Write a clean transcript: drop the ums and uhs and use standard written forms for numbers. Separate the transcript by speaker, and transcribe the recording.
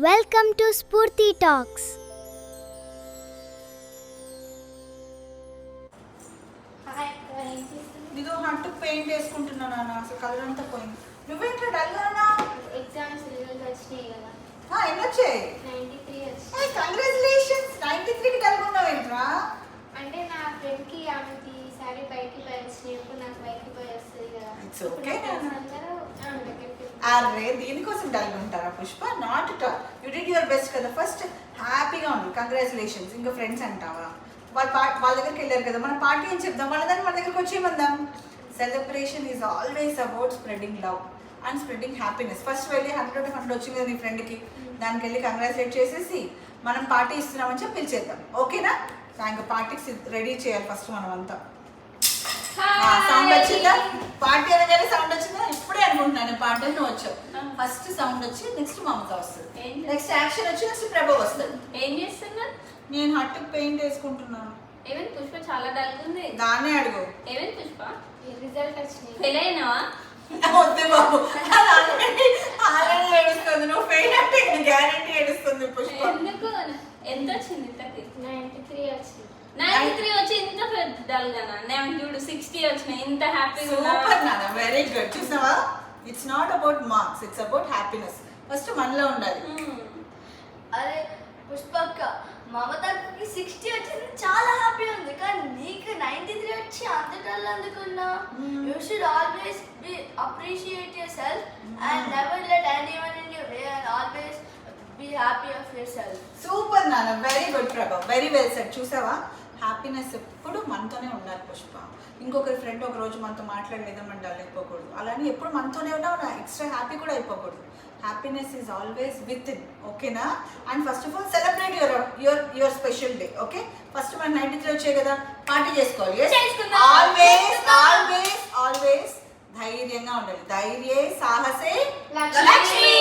Speaker 1: Welcome to Spurti Talks.
Speaker 2: ఇదో హట్టు paint వేసుకుంటున్నాను నాన్న, అసలు కలర్ అంతా పోయింది. నువ్వేంటో డల్గానా?
Speaker 3: ఎగ్జామ్స్ రిజల్ట్ వచ్చినాయి కదా.
Speaker 2: ఎన్ని వచ్చాయి?
Speaker 3: 93 వచ్చాయి.
Speaker 2: కంగ్రాచులేషన్స్. 93కి కలుగున్నావు ఏంట్రా?
Speaker 3: అంటే నా ఫ్రెండ్కి ఆమెకి సారీ బయటికి పోయి వచ్చినాయి, ఇప్పుడు నాకు బయటికి పోయి వస్తుంది కదా.
Speaker 2: It's okay.
Speaker 3: అందరూ ఆమె దగ్గరికి
Speaker 2: అరే దీనికోసం డల్గా ఉంటారా Pushpa? Not it all. You did your best కదా. ఫస్ట్ హ్యాపీగా ఉండు. కంగ్రాచులేషన్స్. ఇంకా ఫ్రెండ్స్ అంటావా? వాళ్ళ దగ్గరికి వెళ్ళారు కదా, మనం పార్టీ అని చెప్దాం. మన దగ్గరికి వచ్చేయమందాం. Celebration is always about spreading love and spreading happiness. First వెళ్ళి 100 వచ్చింది కదా నీ ఫ్రెండ్కి, దానికి వెళ్ళి కంగ్రాచులేట్ చేసేసి మనం పార్టీ ఇస్తున్నామని చెప్పి పిలిచేద్దాం. ఓకేనా? ఇంకా పార్టీకి రెడీ చేయాలి ఫస్ట్ మనం అంతా. సౌండ్ వచ్చిందా? పార్టీ అనగానే సౌండ్ వచ్చిందా? ఇప్పుడే అనుకుంటున్నాను పార్టీ నువ్వు వచ్చావు. ఫస్ట్ సౌండ్ వచ్చి నెక్స్ట్ మమత వస్తుంది, నెక్స్ట్ యాక్షన్ వచ్చి నెక్స్ట్ ప్రభా వస్తుంది.
Speaker 3: ఏం చేస్తున్నారు?
Speaker 2: నేను హట్టు పెయింట్ వేసుకుంటున్నాను.
Speaker 3: ఏమైంది పుష్ప? చాలా డల్ ఉంది.
Speaker 2: దాన్నే అడుగు.
Speaker 3: ఏమైంది పుష్ప? రిజల్ట్ వచ్చినాయి. ఫెయిల్ అయినావా?
Speaker 2: వద్దే బాబు, ఆల్రెడీ ఏడుస్తుంది. నువ్వు ఫెయిల్ అంటే గ్యారెంటీ ఏడుస్తుంది పుష్ప.
Speaker 3: ఎందుకు? ఎంత వచ్చింది? 93 వచ్చింది.
Speaker 4: 93 వచ్చి ఇంత డల్ గానా? నేను చూడు 60 వచ్చినాయి, ఇంత హ్యాపీగా
Speaker 2: సూపర్ నాన్న, వెరీ గుడ్. చూసావా? It's not about marks, it's about happiness. First మనలో ఉండాలి.
Speaker 5: అరే పుష్పక్క, మమతకి 60 వచ్చింది, చాలా హ్యాపీ ఉంది. కానీ నీకు 93 వచ్చి అంత డల్ అందుకున్నా. You should always be appreciate your self and never let anyone in your way and always be happy of your self.
Speaker 2: Super నాన్న, వెరీ గుడ్ ప్రభా, వెరీ వెల్ సెట్. చూసావా? హ్యాపీనెస్ ఎప్పుడు మనతోనే ఉండాలి పుష్ప. ఇంకొకరి ఫ్రెండ్ ఒక రోజు మనతో మాట్లాడలేదా మనం డల్ అయిపోకూడదు. అలానే ఎప్పుడు మనతోనే ఉన్నావు నా ఎక్స్ట్రా హ్యాపీ కూడా అయిపోకూడదు. Happiness is always with in. ఓకేనా? And first of all celebrate your special day. Okay, first మన 93 వచ్చాయి కదా, పార్టీ చేసుకోవాలి. ఆల్వేస్ ఆల్వేస్ ఆల్వేస్ ధైర్యంగా ఉండాలి. ధైర్యే సాహసే లక్ష్మి.